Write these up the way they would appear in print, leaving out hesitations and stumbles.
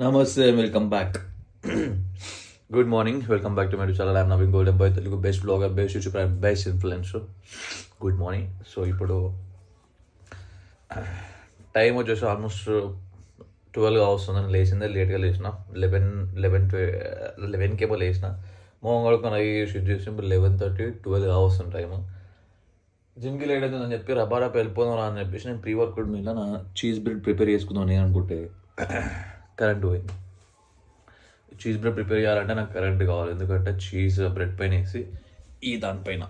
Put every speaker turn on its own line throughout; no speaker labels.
నమస్తే, welcome back. Good morning, welcome back to my channel. I'm Naveen golden bye, Telugu best blogger, best YouTube, best influencer. Good morning. So ఇప్పుడు time వచ్చేసి almost 12 వస్తుందని లేచిందే లేట్గా లేచిన. 11కేమో లేచిన. మోహన్ కడుకొని అవి షూట్ చేసి ఇప్పుడు 11:30, 12 వస్తుంది టైము. జిమ్కి లేట్ అవుతుందని చెప్పి రబారా వెళ్ళిపోదాం అని చెప్పేసి నేను ప్రీ వర్కౌట్ మీద నా చీజ్ బ్రెడ్ ప్రిపేర్ చేసుకుందాం నేను అనుకుంటే కరెంట్ పోయింది. చీజ్ బ్రెడ్ ప్రిపేర్ చేయాలంటే నాకు కరెంట్ కావాలి, ఎందుకంటే చీజ్ బ్రెడ్ పైన వేసి ఈ దానిపైన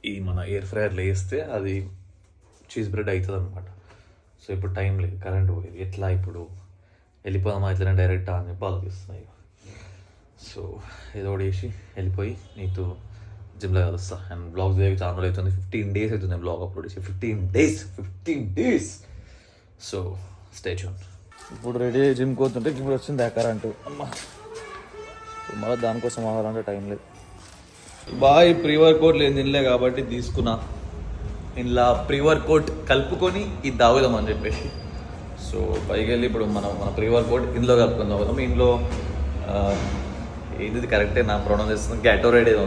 ఈ మన ఎయిర్ ఫ్రైయర్లో వేస్తే అది చీజ్ బ్రెడ్ అవుతుంది అనమాట. సో ఇప్పుడు టైం లేదు, కరెంట్ పోయింది. ఎట్లా ఇప్పుడు వెళ్ళిపోదామా ఇట్లనే డైరెక్ట్ అని చెప్పి ఆలోచిస్తున్నాయి. సో ఏదో ఒకటి వేసి వెళ్ళిపోయి నీతో జిమ్లో కలుస్తా. అండ్ బ్లాగ్స్ చాలా రోజులు అవుతుంది, 15 days అవుతుంది బ్లాగ్ అప్లోడ్ చేసి. 15 days. So stay tune. ఇప్పుడు రెడీ అయ్యి జిమ్కి పోతుంటే ఇప్పుడు వచ్చింది కరెంటు. అమ్మ మళ్ళీ దానికోసం అవ్వాలంటే టైం లేదు. బాగా ప్రీ వర్కౌట్ లేదు తినలే కాబట్టి తీసుకున్నా. ఇలా ప్రీ వర్కౌట్ కలుపుకొని ఇది తాగుదాం అని చెప్పేసి. సో పైకి వెళ్ళి ఇప్పుడు మన ప్రీ వర్కౌట్ ఇందులో కలుపుకుందాం కదా. ఇందులో ఇది కరెక్టే నా ప్రొనౌన్సియేషన్. గ్యాటోరైడ్ ఏదో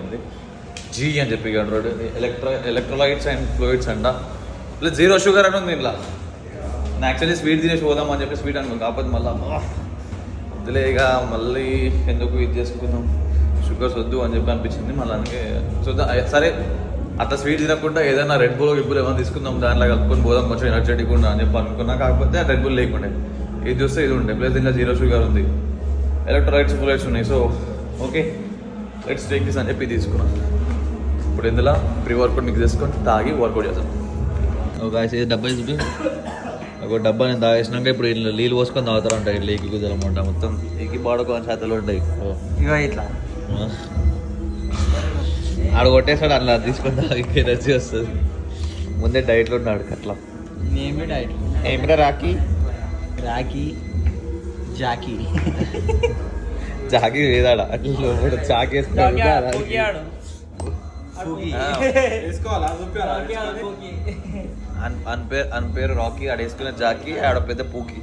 ఉంది, జీ అని చెప్పి గ్యాటోరైడ్. ఎలక్ట్రోలైట్స్ అండ్ ఫ్లూయిడ్స్ అంట, ప్లస్ 0 షుగర్ అని ఉంది ఇంట్లో. నేను యాక్చువల్లీ స్వీట్ తినేసి పోదాం అని చెప్పి స్వీట్ అనుకున్నాను, కాకపోతే మళ్ళీ వద్దులే ఇక మళ్ళీ ఎందుకు ఇది చేసుకుందాం, షుగర్స్ వద్దు అని చెప్పి అనిపించింది. మళ్ళీ అందుకే చూద్దాం, సరే అట్లా స్వీట్ తినకుండా ఏదైనా రెడ్ బుల్ ఏమైనా తీసుకుందాం, దాంట్లో కలుపుకొని పోదాం కొంచెం ఎనర్జెటిక్ ఉందా అని చెప్పి అనుకున్నా. కాకపోతే రెడ్ బుల్ లేకుండే, ఇది చూస్తే ఇది ఉండే, ప్లస్ ఇంకా 0 షుగర్ ఉంది, ఎలక్ట్రోలైట్స్ ఫ్లూయిడ్స్ ఉన్నాయి. So okay, let's take this అని చెప్పి తీసుకున్నాం. ఇప్పుడు ఇందులో ప్రీ వర్కౌట్ మిక్స్ చేసుకొని తాగి వర్కౌట్ చేద్దాం. ఒక డబ్బా చూపి, ఒక డబ్బా నేను తాగేసినాక ఇప్పుడు ఇట్లా నీళ్ళు పోసుకొని తాగుతారు ఉంటాయి. ఇట్లా ఎక్కి కుదరమంట మొత్తం ఎక్కి పాడుకో చేతలు ఉంటాయి.
ఇట్లా
ఆడ కొట్టేసాడు, అట్లా తీసుకొని తాగి ఎనర్జీ వస్తుంది. ముందే డైట్లో ఉన్నాడు అట్లా.
ఏమి డైట్
ఏమిరా రాకీ
జాకీ
జాకీ వేదాడ అట్లా చాకి వేసుకున్నాడు. అన్ పేరు రాకీ, ఆడ వేసుకునే జాకీ, ఆడ పెద్ద పూకి.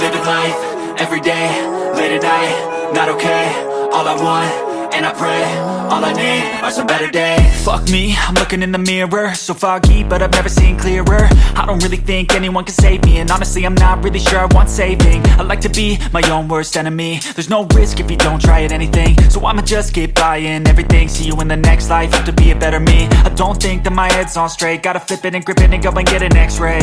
Living life every day, late at night, not okay. All I want, and I pray, all I need are some better days. Fuck me, I'm looking in the mirror, so foggy, but I've never seen clearer. I don't really think anyone can save me, and honestly I'm not really sure I want saving. I like to be my own worst enemy. There's no risk if you don't try at anything, so I'ma just keep buying everything. See you in the next life, have to be a better me. I don't think that my head's on straight, gotta flip it and grip it and go and get an x-ray.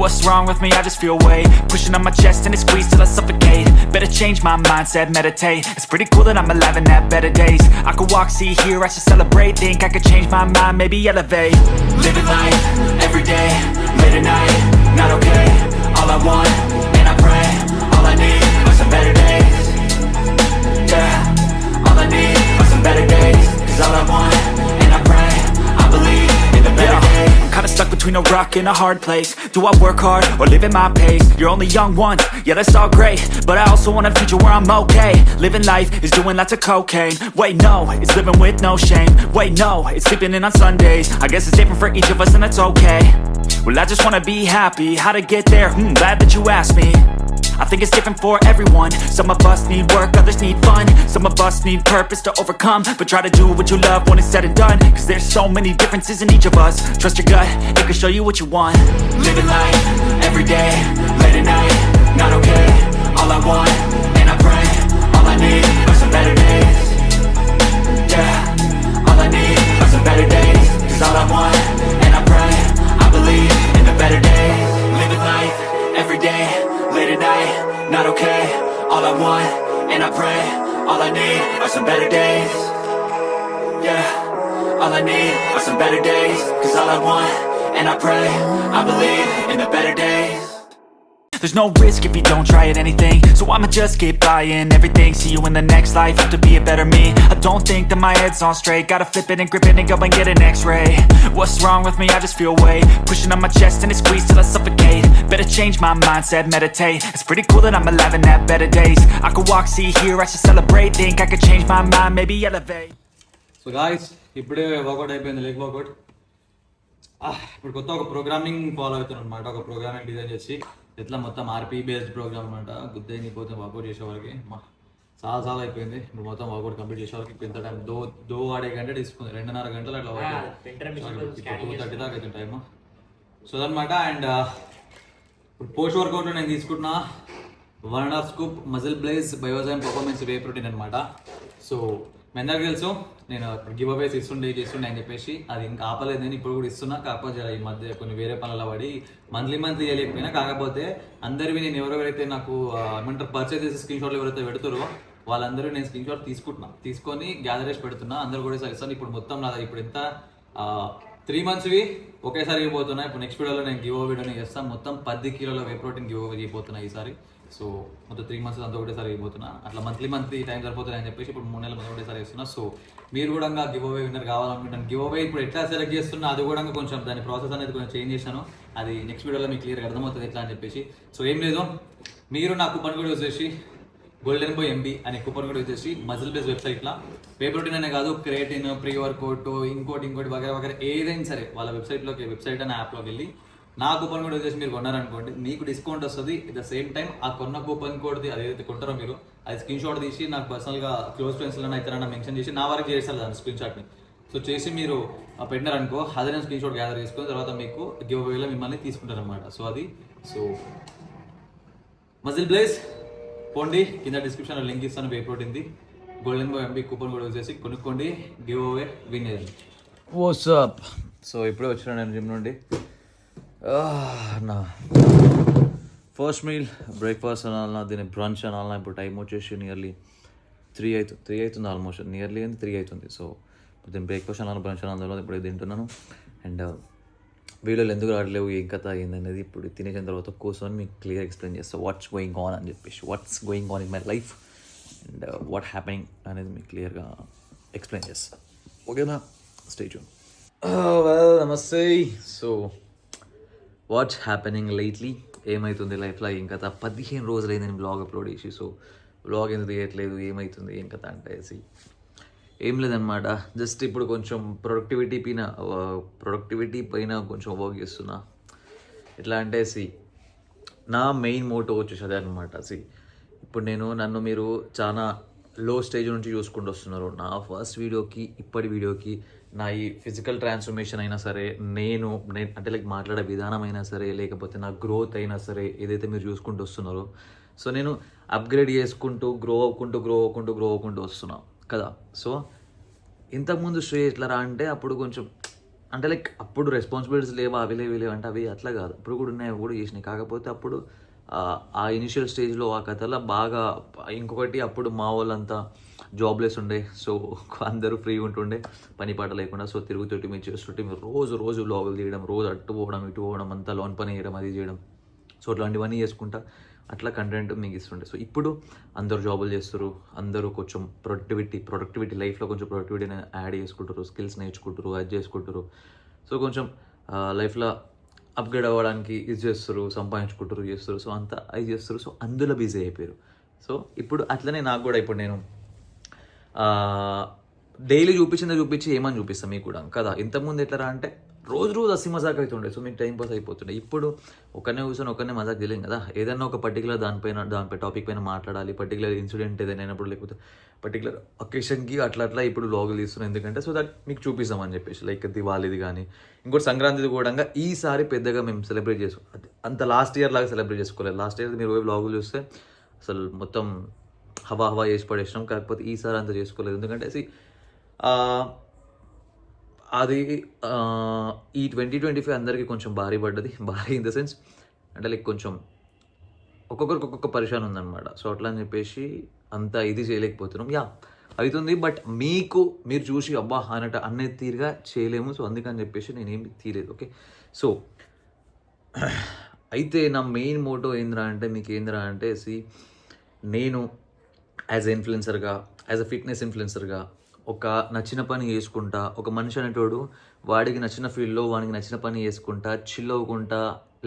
What's wrong with me? I just feel weight pushing on my chest and it squeezes till I suffocate. Better change my mindset, meditate. It's pretty cool that I'm alive and have better days. I could walk, see, hear, I should celebrate. Think I could change my mind, maybe elevate. Living life, every day, late at night, not okay. All I want, and I pray, all I need are some better days. Yeah, all I need are some better days. Cause all I want, and I pray, I believe in the better days. I'm kinda stuck between a rock and a hard place. Do I work hard or live at my pace? You're only young once, yeah that's all great, but I also want a future where I'm okay. Living life is doing lots of cocaine. Wait no, it's living with no shame. Wait no, it's sleeping in on Sundays. I guess it's different for each of us and that's okay. Well I just wanna be happy, how to get there? Glad that you asked me. I think it's different for everyone. Some of us need work, others need fun. Some of us need purpose to overcome. But try to do what you love when it's said and done. Cause there's so many differences in each of us. Trust your gut, it can show you what you want. Living life, every day, late at night, not okay. All I want, and I pray, all I need are some better days. Yeah, all I need are some better days. Cause all I want, and I pray, I believe in the better days. Living life, every day, late at night, not okay. All I want, and I pray, all I need are some better days. Yeah, all I need are some better days. Cause all I want, and I pray, I believe in the better days. There's no risk if you don't try at anything, so I'ma just keep buying everything. See you in the next life, have to be a better me. I don't think that my head's on straight, gotta flip it and grip it and go and get an x-ray. What's wrong with me? I just feel weight pushing on my chest and it squeezes till I suffocate. Better change my mindset, meditate. It's pretty cool that I'm alive and have better days. I could walk, see, hear, I should celebrate. Think I could change my mind, maybe elevate.
So guys ఇప్పుడే work out అయిపోయింది, leg work out. ఇప్పుడు కొత్త ఒక programming follow అవుతాను అనమాట. ఒక programming design చేసి ఎట్లా మొత్తం ఆర్పీ బేస్డ్ ప్రోగ్రామ్ అనమాట. గుద్దేని పోతే వర్కౌట్ చేసేవారికి చాలా అయిపోయింది. ఇప్పుడు మొత్తం వర్కౌట్ కంప్లీట్ చేసేవారికి ఇప్పుడు ఇంత టైం దో ఆడే గంట తీసుకుంది, 2.5 గంటలు అట్లా వర్కౌట్. 2:30 దాకా అయితే టైమ్. సో అదనమాట. అండ్ ఇప్పుడు పోస్ట్ వర్కౌట్లో నేను తీసుకుంటున్నా 1.5 scoop muscle blaze biozyme performance whey protein అనమాట. సో మీ అందరికి తెలుసు నేను గివ్ అవేస్ చేస్తుండే అని చెప్పేసి అది ఇంకా ఆపలేదు. నేను ఇప్పుడు కూడా ఇస్తున్నా, కాకపోతే ఈ మధ్య కొన్ని వేరే పనుల పడి మంత్లీ చేయలేకపోయినా. కాకపోతే అందరివి నేను ఎవరెవరైతే నాకు ఏమంటారు పర్చేస్ చేసి స్క్రీన్ షాట్లు ఎవరైతే పెడుతారో వాళ్ళందరూ నేను స్క్రీన్ షాట్ తీసుకొని గ్యాదర్ చేసి పెడుతున్నా. అందరూ కూడా ఇస్తాను. ఇప్పుడు మొత్తం నాది ఇప్పుడు ఎంత 3 monthsవి ఒకేసారి ఇవ్వబోతున్నా. ఇప్పుడు నెక్స్ట్ వీడియోలో నేను గివ్ వీడియోని చేస్తాను. మొత్తం 10 కిలోల వే ప్రోటీన్ గివ్ అవే చేయబోతున్నా ఈసారి. సో మొత్తం 3 months అంతా ఒకటేసారి అయిపోతున్నా. అట్లా మంత్లీ టైం సరిపోతుంది అని చెప్పేసి ఇప్పుడు 3 నెలల మొదటి ఒకటేసారి చేస్తున్నా. సో మీరు కూడా గివ్ అవే విన్నర్ కావాలనుకుంటాను. గివ్ అవే ఇప్పుడు ఎట్లా సెలెక్ట్ చేస్తున్నా అది కూడా కొంచెం దాని ప్రాసెస్ అనేది కొంచెం చేంజ్ చేశాను. అది నెక్స్ట్ వీడియోలో మీకు క్లియర్గా అర్థమవుతుంది ఎట్లా అని చెప్పేసి. సో ఏం లేదు, మీరు నా కూపన్ కూడా యూజ్ చేసి గోల్డెన్ బాయ్ ఎంబీ అనే కూపన్ కూడా యూజ్ చేసి మజిల్ బేస్ వెబ్సైట్లో వే ప్రోటీన్ అనే కాదు, క్రియేటిన్, ప్రీ వర్కౌట్, ఇంకోటి వగేర ఏదైనా సరే వాళ్ళ వెబ్సైట్ అనే యాప్లోకి వెళ్ళి నా కూపన్ కోడ్ వచ్చేసి మీరు కొన్నారనుకోండి, మీకు డిస్కౌంట్ వస్తుంది. ఎట్ ద సేమ్ టైం ఆ కొన్న కూపన్ కోడ్ది అదేదైతే కొంటారో మీరు అది స్క్రీన్ షాట్ తీసి నాకు పర్సనల్గా క్లోజ్ ఫ్రెండ్స్లో అయితే మెన్షన్ చేసి నా వరకు చేస్తారు దాన్ని స్క్రీన్ షాట్ని. సో చేసి మీరు పెట్టినారనుకో అదే నేను స్క్రీన్ షాట్ గ్యాదర్ చేసుకుని తర్వాత మీకు గివ్ అవేలో మిమ్మల్ని తీసుకుంటారనమాట. సో మజిల్ బ్లేస్ పోండి, కింద డిస్క్రిప్షన్లో లింక్ ఇస్తాను వే ప్రోటీన్ది. Golden boy MB coupon code వచ్చేసి కొనుక్కోండి, గివ్ అవే విన్ చేయండి.
వాట్సాప్. సో ఇప్పుడే వచ్చిన నేను జిమ్ నుండి. నా ఫస్ట్ మీల్ బ్రేక్ఫాస్ట్ అనాలన్నా, దీని బ్రంచ్ అనాలన్నా. ఇప్పుడు టైం వచ్చేసి నియర్లీ 3 అవుతుంది ఆల్మోస్ట్. నియర్లీ అంటే 3 అవుతుంది. సో దీని బ్రేక్ఫాస్ట్ అనాలి, బ్రంచ్ అనాలి, ఇప్పుడు తింటున్నాను. అండ్ వీడియోలు ఎందుకు రావట్లేవు, ఏం కథ ఏందనేది ఇప్పుడు తినేసిన తర్వాత కూర్చొని మీకు క్లియర్ ఎక్స్ప్లెయిన్ చేస్తాను. వాట్స్ గోయింగ్ ఆన్ అని చెప్పేసి, what's going on in my life and what happening అనేది మీకు క్లియర్గా ఎక్స్ప్లెయిన్ చేస్తాను. ఓకేనా? Stay tune. వెల్, నమస్తే. సో వాట్స్ హ్యాపెనింగ్ లైట్లీ, ఏమవుతుంది లైఫ్లో ఏం కథ? 15 రోజులైంది నేను బ్లాగ్ అప్లోడ్ చేసి. సో బ్లాగ్ ఎందుకు తీయట్లేదు, ఏమవుతుంది ఏం కథ అంటే ఏం లేదనమాట. జస్ట్ ఇప్పుడు కొంచెం ప్రొడక్టివిటీ పైన కొంచెం వర్క్ చేస్తున్నా. ఎట్లా అంటే నా మెయిన్ మోటో వచ్చేసి అదే అనమాట. ఇప్పుడు నన్ను మీరు చాలా లో స్టేజ్ నుంచి చూసుకుంటూ వస్తున్నారు. నా ఫస్ట్ వీడియోకి ఇప్పటి వీడియోకి నా ఈ ఫిజికల్ ట్రాన్స్ఫర్మేషన్ అయినా సరే, నేను అంటే మాట్లాడే విధానం అయినా సరే, లేకపోతే నా గ్రోత్ అయినా సరే, ఏదైతే మీరు చూసుకుంటూ వస్తున్నారో, సో నేను అప్గ్రేడ్ చేసుకుంటూ గ్రో అవ్వకుంటూ వస్తున్నా కదా. సో ఇంతకుముందు స్టేజ్ ఎట్లా రా అంటే అప్పుడు కొంచెం అంటే అప్పుడు రెస్పాన్సిబిలిటీస్ లేవా, అవి లేవు అంటే అవి అట్లా కాదు, అప్పుడు కూడా ఉన్నాయి, అవి కూడా చేసినాయి. కాకపోతే అప్పుడు ఆ ఇనిషియల్ స్టేజ్లో ఆ కథలో బాగా ఇంకొకటి అప్పుడు మా వాళ్ళంతా జాబ్లెస్ ఉండే. సో అందరూ ఫ్రీ ఉంటుండే, పని పాట లేకుండా. సో తిరుగుతుంటే మీరు చేస్తుంటే మీరు రోజు వ్లాగులు తీయడం, రోజు అటు పోవడం అంతా లోన్ పని చేయడం, అది చేయడం. సో అట్లాంటివన్నీ చేసుకుంటా అట్లా కంటెంట్ మీకు ఇస్తుండే. సో ఇప్పుడు అందరూ జాబులు చేస్తారు, అందరూ కొంచెం ప్రొడక్టివిటీ లైఫ్లో కొంచెం ప్రొడక్టివిటీని యాడ్ చేసుకుంటారు, స్కిల్స్ నేర్చుకుంటారు, అది చేసుకుంటారు. సో కొంచెం లైఫ్లో అప్గ్రేడ్ అవ్వడానికి ఇది చేస్తారు, సంపాదించుకుంటారు, చేస్తారు. సో అంతా అది చేస్తారు. సో అందులో బిజీ అయిపోయారు. సో ఇప్పుడు అట్లనే నాకు కూడా ఇప్పుడు నేను డైలీ చూపించి ఏమని చూపిస్తాను మీకు కూడా కదా. ఇంతకుముందు ఎట్లా అంటే రోజు అసి మజాక్ అవుతుండే. సో మీకు టైం పాస్ అయిపోతుండే. ఇప్పుడు ఒకనే కూర్చొని ఒకనే మజాక్ తెలియదు కదా. ఏదైనా ఒక పర్టికులర్ దానిపై టాపిక్ పైన మాట్లాడాలి, పర్టికులర్ ఇన్సిడెంట్ ఏదైనా అయినప్పుడు, లేకపోతే పర్టికులర్ ఒకేషన్కి అట్లా ఇప్పుడు వ్లాగులు తీస్తున్నాను. ఎందుకంటే సో దట్ మీకు చూపిస్తామని చెప్పేసి దివాళీది కానీ ఇంకోటి సంక్రాంతిది కూడా ఈసారి పెద్దగా మేము సెలబ్రేట్ చేసుకోవాలి. అంత లాస్ట్ ఇయర్ లాగా సెలబ్రేట్ చేసుకోలేదు. లాస్ట్ ఇయర్ మీరు వ్లాగులు చూస్తే అసలు మొత్తం హవా చేసి పడేసినాం. కాకపోతే ఈసారి అంత చేసుకోలేదు. ఎందుకంటే అది ఈ 2025 అందరికీ కొంచెం భారీ పడ్డది. భారీ ఇన్ ద సెన్స్ అంటే కొంచెం ఒక్కొక్కరికి ఒక్కొక్క పరిశాన్ ఉందన్నమాట. సో అట్లా అని చెప్పేసి అంత ఇది చేయలేకపోతున్నాం. అవుతుంది, బట్ మీరు చూసి అబ్బా అనే తీరుగా చేయలేము. సో అందుకని చెప్పేసి నేనేమి తీయలేదు. ఓకే, సో అయితే నా మెయిన్ మోటో ఏంద్రా అంటే మీకు ఏంద్రా అంటే నేను యాజ్ ఎ ఇన్ఫ్లుయెన్సర్గా, యాజ్ అ ఫిట్నెస్ ఇన్ఫ్లుయెన్సర్గా ఒక నచ్చిన పని చేసుకుంటా, ఒక మనిషి అనేటోడు వాడికి నచ్చిన ఫీల్డ్లో వాడికి నచ్చిన పని చేసుకుంటా, చిల్ అవ్వకుంటా,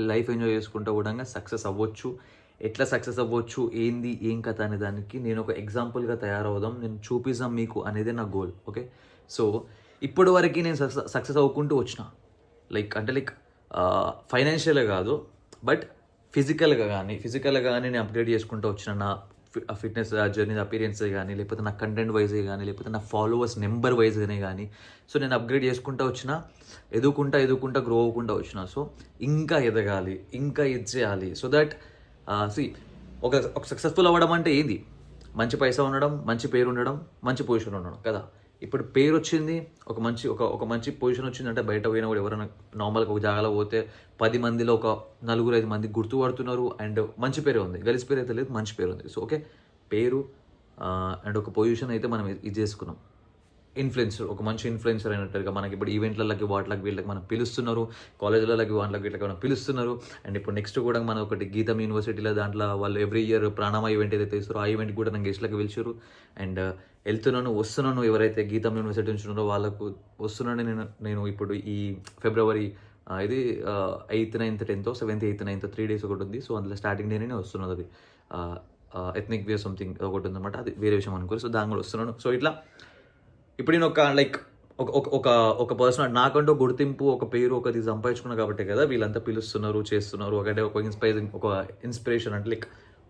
లైఫ్ ఎంజాయ్ చేసుకుంటా కూడా సక్సెస్ అవ్వచ్చు. ఎట్లా సక్సెస్ అవ్వచ్చు, ఏంది ఏం కథ అనే దానికి నేను ఒక ఎగ్జాంపుల్గా తయారవుదాం, నేను చూపిస్తాం మీకు అనేదే నా గోల్. ఓకే, సో ఇప్పటి వరకు నేను సక్సెస్ అవ్వుకుంటూ వచ్చిన, లైక్ ఫైనాన్షియల్గా కాదు, బట్ ఫిజికల్గా కానీ నేను అప్గ్రేడ్ చేసుకుంటూ వచ్చిన నా ఫిట్నెస్ జర్నీ అపీరియన్స్ కానీ, లేకపోతే నా కంటెంట్ వైజే కానీ, లేకపోతే నా ఫాలోవర్స్ నెంబర్ వైజ్గానే కానీ. సో నేను అప్గ్రేడ్ చేసుకుంటూ వచ్చిన, ఎదుగుకుంటా గ్రో అవ్వకుండా వచ్చిన. సో ఇంకా ఎదగాలి, ఇంకా ఇది చేయాలి. సో దట్ ఒక సక్సెస్ఫుల్ అవ్వడం అంటే ఏంది? మంచి పైసా ఉండడం, మంచి పేరు ఉండడం, మంచి పొజిషన్ ఉండడం కదా. ఇప్పుడు పేరు వచ్చింది, ఒక మంచి పొజిషన్ వచ్చిందంటే బయట పోయినా కూడా ఎవరైనా నార్మల్గా ఒక జాగాలో పోతే 10 మందిలో ఒక 4-5 మంది గుర్తుపడుతున్నారు. అండ్ మంచి పేరే ఉంది, గలిసి పేరు అయితే లేదు, మంచి పేరు ఉంది. సో ఓకే, పేరు అండ్ ఒక పొజిషన్ అయితే మనం ఇది చేసుకున్నాం. ఇన్ఫ్లుయెన్సర్, ఒక మంచి ఇన్ఫ్లుయెన్సర్ అయినట్టుగా మనకి ఇప్పుడు ఈవెంట్లకి వీళ్ళకి మనం పిలుస్తున్నారు, కాలేజీలకి వీళ్ళకి మనం పిలుస్తున్నారు. అండ్ ఇప్పుడు నెక్స్ట్ కూడా మనం ఒకటి గీతం యూనివర్సిటీలో దాంట్లో వాళ్ళు ఎవ్రీ ఇయర్ ప్రాణామా ఈవెంట్ ఏదైతే ఇస్తారో ఆ ఈవెంట్ కూడా నాకు గెస్ట్లకి పిలిచారు. అండ్ వస్తున్నాను ఎవరైతే గీతం యూనివర్సిటీ నుంచి ఉన్నారో వాళ్ళకు వస్తున్నాను నేను ఇప్పుడు ఈ ఫిబ్రవరి ఇది 8th, 9th, 10th, 7th, 8th, 9th 3 days ఒకటి ఉంది. సో అందులో స్టార్టింగ్ డేనే వస్తున్నది. అది ఎథ్నిక్ వేర్ సంథింగ్ ఒకటి ఉందన్నమాట, అది వేరే విషయం అనుకోరు. సో దాని కూడా వస్తున్నాను. సో ఇట్లా ఇప్పుడు నేను ఒక పర్సన్, నాకంటూ గుర్తింపు, ఒక పేరు, ఒకటి సంపాదించుకున్నా కాబట్టి కదా వీళ్ళంతా పిలుస్తున్నారు, చేస్తున్నారు. ఒకటే ఒక ఇన్స్పిరేషన్ అంటే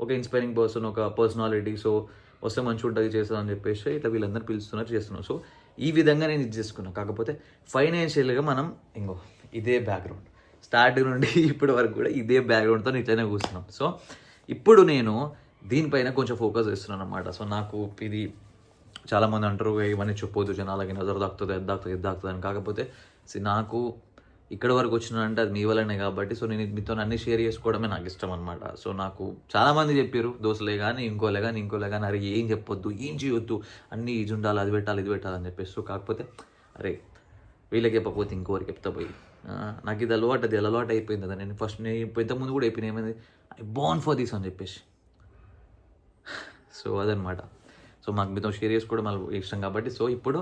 ఒక ఇన్స్పైరింగ్ పర్సన్, ఒక పర్సనాలిటీ. సో వస్తే మంచిగా ఉంటుంది చేస్తాను అని చెప్పేసి ఇట్లా వీళ్ళందరూ పిలుస్తున్నారు, చేస్తున్నారు. సో ఈ విధంగా నేను ఇది చేసుకున్నాను. కాకపోతే ఫైనాన్షియల్గా మనం ఇదే బ్యాక్గ్రౌండ్ స్టార్ట్ నుండి ఇప్పటి వరకు కూడా ఇదే బ్యాక్గ్రౌండ్తో ఇట్లనే కూర్చున్నాం. సో ఇప్పుడు నేను దీనిపైన కొంచెం ఫోకస్ చేస్తున్నాను అనమాట. సో నాకు ఇది చాలామంది అంటారు ఇవన్నీ చెప్పొద్దు జనాలకి, నజర్ దాక్కుతుంది, ఇది దాక్కుతుంది అని. కాకపోతే నాకు ఇక్కడ వరకు వచ్చినానంటే అది మీ వల్లనే కాబట్టి. సో నేను మీతో అన్ని షేర్ చేసుకోవడమే నాకు ఇష్టం అనమాట. సో నాకు చాలామంది చెప్పారు, దోస్తులే కానీ ఇంకోలే కానీ అరే ఏం చెప్పొద్దు, ఏం చేయొద్దు, అన్నీ ఇది ఉండాలి, అది పెట్టాలని చెప్పేసి. సో కాకపోతే అరే వీళ్ళకి చెప్పకపోతే ఇంకోరికి చెప్తా పోయి నాకు ఇది అలవాటు అయిపోయింది కదా. నేను ఇంతకుముందు కూడా అయిపోయినా ఏమైంది, ఐ బోర్న్ ఫర్ దిస్ అని చెప్పేసి. సో అదనమాట. సో మాకు మీతో షేర్ చేసుకోవడం మాకు ఇష్టం కాబట్టి. సో ఇప్పుడు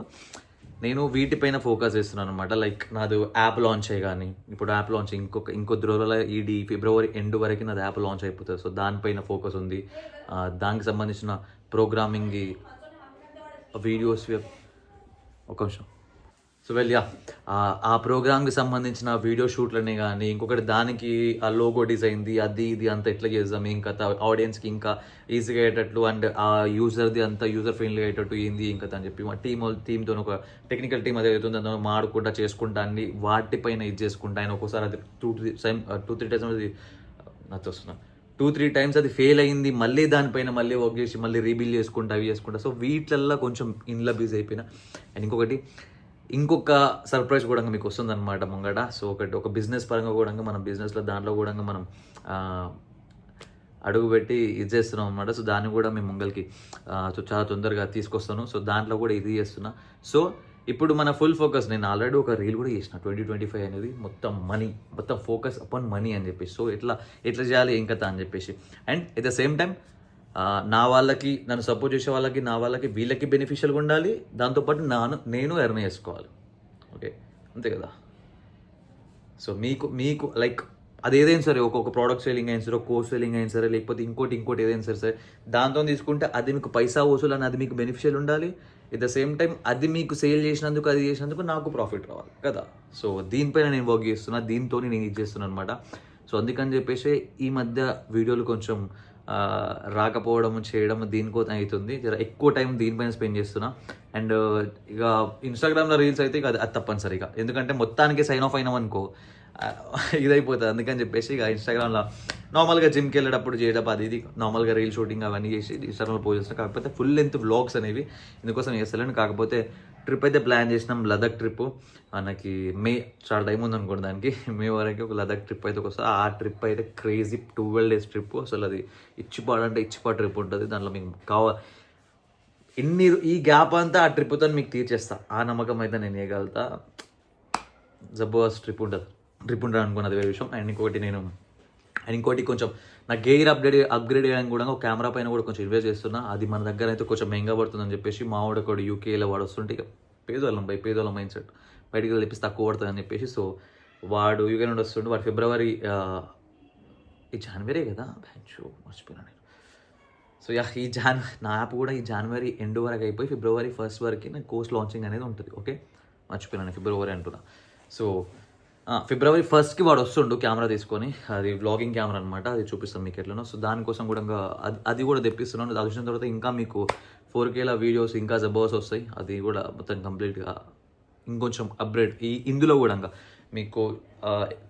నేను వీటిపైన ఫోకస్ చేస్తున్నాను అనమాట. లైక్ నాది యాప్ లాంచ్ కానీ, ఇప్పుడు యాప్ లాంచ్ ఇంకొద్ది రోజుల ఫిబ్రవరి ఎండ్ వరకు నాది యాప్ లాంచ్ అయిపోతుంది. సో దానిపైన ఫోకస్ ఉంది. దానికి సంబంధించిన ప్రోగ్రామింగ్ వీడియోస్ ఒక నిమిషం. సో ఆ ప్రోగ్రామ్కి సంబంధించిన వీడియో షూట్లని కానీ, ఇంకొకటి దానికి ఆ లోగో డిజైన్ది అది ఇది అంతా ఎట్లా చేద్దాం, ఇంకా ఆడియన్స్కి ఇంకా ఈజీగా అయ్యేటట్లు అండ్ ఆ యూజర్ది అంతా యూజర్ ఫ్రెండ్లీ అయ్యేటట్టు ఏంది ఇంకా అని చెప్పి మా టీంతో ఒక టెక్నికల్ టీం అది అవుతుంది అందులో మాడుకుంటా చేసుకుంటా అన్ని వాటిపైన ఇది చేసుకుంటా. ఆయన ఒక్కోసారి అది 2-3 times అది నాతో వస్తున్నాను 2-3 times అది ఫెయిల్ అయింది, మళ్ళీ దానిపైన మళ్ళీ వర్క్ చేసి మళ్ళీ రీబిల్డ్ చేసుకుంటా అవి చేసుకుంటా. సో వీటిల్లో కొంచెం ఇంట్లో బిజీ అయిపోయినా. అండ్ ఇంకొక సర్ప్రైజ్ కూడా మీకు వస్తుంది అనమాట ముంగట. సో ఒక బిజినెస్ పరంగా కూడా మనం బిజినెస్లో దాంట్లో కూడా మనం అడుగుపెట్టి ఇది చేస్తున్నాం అనమాట. సో దాన్ని కూడా మేము ముంగల్కి చాలా తొందరగా తీసుకొస్తాను. సో దాంట్లో కూడా ఇది చేస్తున్నా. సో ఇప్పుడు మన ఫుల్ ఫోకస్, నేను ఆల్రెడీ ఒక రీల్ కూడా చేసిన 2025 అనేది మొత్తం ఫోకస్ అపాన్ మనీ అని చెప్పేసి. సో ఎట్లా చేయాలి ఏం కథ అని చెప్పేసి. And at the same time నా వాళ్ళకి, నన్ను సపోర్ట్ చేసే వాళ్ళకి, నా వాళ్ళకి, వీళ్ళకి బెనిఫిషియల్గా ఉండాలి, దాంతోపాటు నేను ఎర్న్ చేసుకోవాలి. ఓకే, అంతే కదా. సో మీకు లైక్ అది ఏదైనా సరే, ఒక ప్రోడక్ట్ సెల్లింగ్ అయినా సరే, కోర్స్ సెల్లింగ్ అయినా సరే, లేకపోతే ఇంకోటి ఏదైనా సరే దాంతో తీసుకుంటే అది మీకు పైసా వసూలు అని అది మీకు బెనిఫిషియల్ ఉండాలి. ఎట్ ద సేమ్ టైం అది మీకు సేల్ చేసినందుకు నాకు ప్రాఫిట్ రావాలి కదా. సో దీనిపైన నేను వర్క్ చేస్తున్నా, దీంతో నేను ఇది చేస్తున్నాను అనమాట. సో అందుకని చెప్పేసి ఈ మధ్య వీడియోలు కొంచెం రాకపోవడం చేయడం దీనికోసం అవుతుంది. ఎక్కువ టైం దీనిపైన స్పెండ్ చేస్తున్నా. అండ్ ఇక ఇన్స్టాగ్రామ్లో రీల్స్ అయితే ఇక అది తప్పనిసరిగా, ఎందుకంటే మొత్తానికి సైన్ ఆఫ్ అయినాం అనుకో ఇదైపోతుంది. అందుకని చెప్పేసి ఇక ఇన్స్టాగ్రామ్లో నార్మల్గా జిమ్కి వెళ్ళేటప్పుడు చేయడం అది ఇది నార్మల్గా రీల్ షూటింగ్ అవన్నీ చేసి ఇన్స్టాగ్రామ్లో పోస్ట్ చేస్తాను. కాకపోతే ఫుల్ లెంత్ వ్లాగ్స్ అనేవి ఇందుకోసం చేస్తలేను. కాకపోతే ట్రిప్ అయితే ప్లాన్ చేసినాం, లదాఖ్ ట్రిప్. మనకి మే చాలా టైం ఉంది అనుకోండి, దానికి మే వరకు ఒక లదాఖ్ ట్రిప్ అయితే వస్తుంది. ఆ ట్రిప్ అయితే క్రేజీ 12 days ట్రిప్. అసలు అది ఇచ్చిపాడు ట్రిప్ ఉంటుంది. దాంట్లో మీకు ఈ గ్యాప్ అంతా ఆ ట్రిప్తో మీకు తీర్చేస్తా, ఆ నమ్మకం అయితే నేను వేయగలుగుతా. జబర్దస్త్ ట్రిప్ ఉంటుంది అనుకున్నది వేరే విషయం. అండ్ ఇంకొకటి నేను అండ్ ఇంకోటి కొంచెం నా గెయిర్ అప్గ్రేడ్ చేయడానికి కూడా ఒక కెమెరా పైన కూడా కొంచెం ఇన్వెస్ట్ చేస్తున్నా. అది మన దగ్గర అయితే కొంచెం మెంగా పడుతుందని చెప్పేసి మా వాడు ఒకడు యూకేలో వాడు వస్తుంటే ఇక పేదోళ్ళం మైండ్ సెట్ బయటికి వెళ్ళి తెప్పిస్తే తక్కువ పడుతుందని చెప్పేసి, సో వాడు యూకే నుండి వస్తుండే. వాడు ఫిబ్రవరి ఈ జనవరి కదా మర్చిపోయినా నేను. సో యా నా యాప్ కూడా ఈ జనవరి ఎండ్ వరకు అయిపోయి ఫిబ్రవరి 1st వరకు నాకు కోర్స్ లాంచింగ్ అనేది ఉంటుంది. ఓకే, మర్చిపోయినాను, ఫిబ్రవరి అంటున్నా. సో ఫిబ్రవరి 1st వాడు వస్తుండు కెమెరా తీసుకొని, అది వ్లాగింగ్ కెమెరా అనమాట, అది చూపిస్తాను మీకు ఎట్లనో. సో దానికోసం కూడా అది కూడా తెప్పిస్తున్నాను. అది వచ్చిన తర్వాత ఇంకా మీకు 4Kల వీడియోస్ ఇంకా జబర్స్ వస్తాయి. అది కూడా మొత్తం కంప్లీట్గా ఇంకొంచెం అప్గ్రేడ్ ఇందులో కూడా మీకు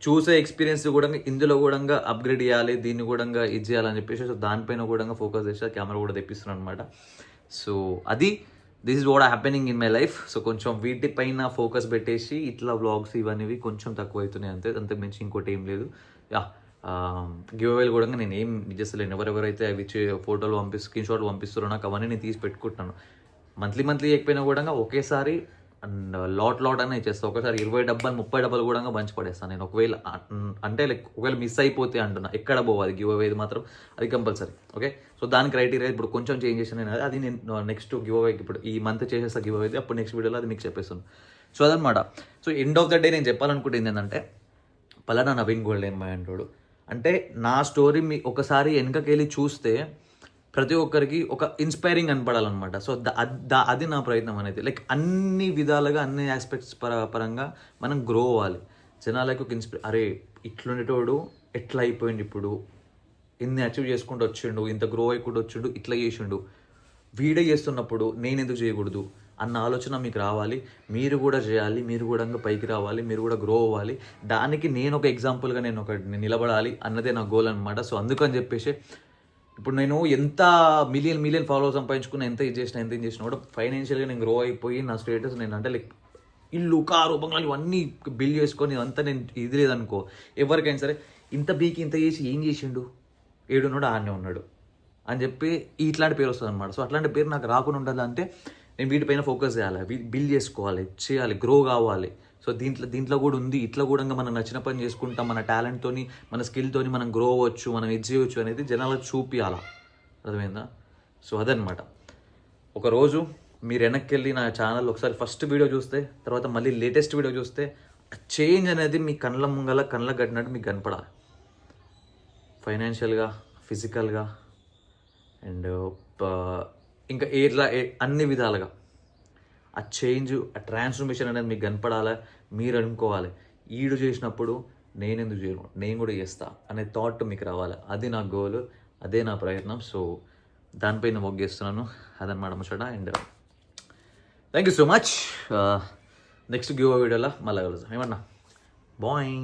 చూసే ఎక్స్పీరియన్స్ కూడా ఇందులో కూడా అప్గ్రేడ్ చేయాలి, దీన్ని కూడా ఇది చేయాలని చెప్పేసి, సో దానిపైన కూడా ఫోకస్ చేసి కెమెరా కూడా తెప్పిస్తున్నాను అనమాట. So this is what happening in my life. So కొంచెం వీటిపైన ఫోకస్ పెట్టేసి ఇట్లా వ్లాగ్స్ ఇవన్నీ కొంచెం తక్కువ అవుతున్నాయి అంతకు మించి ఇంకోటి ఏం లేదు. యా గివ్ అవేలు కూడా నేను ఏం చేస్తలేను. ఎవరెవరైతే అవి ఫోటోలు స్క్రీన్ షాట్లు పంపిస్తారో నాకు అవన్నీ నేను తీసి పెట్టుకుంటున్నాను. మంత్లీ ఎక్కిపోయినా కూడా ఒకేసారి అండ్ లాట్ అనే చేస్తాను. ఒకసారి 20 డబ్బాలు 30 డబ్బాలు కూడా పంచి పడేస్తాను నేను. ఒకవేళ అంటే ఒకవేళ మిస్ అయిపోతే అంటున్నా, ఎక్కడ పోవాలి గివ్ అవే మాత్రం అది కంపల్సరీ. ఓకే, సో దాని క్రైటీరియా ఇప్పుడు కొంచెం చేంజ్ చేసాను నేను. అది నేను నెక్స్ట్ గివ్ అవేకి ఇప్పుడు ఈ మంత్ చేసేస్తా గివ్ అవే, అప్పుడు నెక్స్ట్ వీడియోలో అది మీకు చెప్పేస్తాను. సో అదనమాట. So end of the day నేను చెప్పాలనుకుంటుంది ఏంటంటే, పలానా నవీన్ గోల్డెన్ మై అంటాడు అంటే నా స్టోరీ మీ ఒకసారి వెనకకెళ్ళి చూస్తే ప్రతి ఒక్కరికి ఒక ఇన్స్పైరింగ్ కనపడాలన్నమాట. సో అది నా ప్రయత్నం అనేది. లైక్ అన్ని విధాలుగా అన్ని ఆస్పెక్ట్స్ పరంగా మనం గ్రో అవ్వాలి. జనాలకి ఒక అరే ఇట్లుండేటోడు ఎట్లా అయిపోయింది, ఇప్పుడు ఇన్ని అచీవ్ చేసుకుంటూ వచ్చిండు, ఇంత గ్రో అయ్యకుండా వచ్చిండు, ఇట్లా చేసిండు, వీడియో చేస్తున్నప్పుడు నేను ఎందుకు చేయకూడదు అన్న ఆలోచన మీకు రావాలి. మీరు కూడా చేయాలి, మీరు కూడా పైకి రావాలి, మీరు కూడా గ్రో అవ్వాలి. దానికి నేను ఒక ఎగ్జాంపుల్గా నేను నిలబడాలి అన్నదే నా గోల్ అనమాట. సో అందుకని చెప్పేసి ఇప్పుడు నేను ఎంత మిలియన్ ఫాలోవర్స్ సంపాదించుకున్నా, ఎంత ఇది చేసినా కూడా ఫైనాన్షియల్గా నేను గ్రో అయిపోయి నా స్టేటస్ నేను అంటే లైక్ ఇల్లు కారు బంగ్లాలు ఇవన్నీ బిల్డ్ చేసుకొని అంతా నేను ఇది లేదనుకో, ఎవరికైనా సరే ఇంత బీకి ఇంత చేసి ఏం చేసిండు, ఏడున్నాడు ఆడనే ఉన్నాడు అని చెప్పి ఇట్లాంటి పేరు వస్తుంది అనమాట. సో అట్లాంటి పేరు నాకు రాకుండా ఉండాలంటే నేను వీటిపైన ఫోకస్ చేయాలి, బిల్డ్ చేసుకోవాలి, చేయాలి, గ్రో కావాలి. సో దీంట్లో కూడా ఉంది, ఇట్లా కూడా మనం నచ్చిన పని చేసుకుంటాం, మన టాలెంట్తోని మన స్కిల్తోని మనం గ్రో అవ్వచ్చు, మనం ఇది చేయవచ్చు అనేది జనాలకు చూపించాలా, అర్థమైందా? సో అదనమాట. ఒకరోజు మీరు వెనక్కి వెళ్ళి నా ఛానల్ ఒకసారి ఫస్ట్ వీడియో చూస్తే, తర్వాత మళ్ళీ లేటెస్ట్ వీడియో చూస్తే చేంజ్ అనేది మీ కళ్ళ కట్టినట్టు మీకు కనపడాలి. ఫైనాన్షియల్గా, ఫిజికల్గా అండ్ ఇంకా అన్ని విధాలుగా ఆ చేంజ్, ఆ ట్రాన్స్ఫర్మేషన్ అనేది మీకు కనపడాలి. మీరు అనుకోవాలి ఈడు చేసినప్పుడు నేను ఎందుకు చేయను, నేను కూడా చేస్తా అనే థాట్ మీకు రావాలి. అది నా గోల్, అదే నా ప్రయత్నం. సో దానిపైన వర్క్ చేస్తున్నాను, అదనమాట ముచ్చట. And thank you so much. Next give వీడియోలో మళ్ళీ కలుద్దాం. ఏమన్నా బాయ్.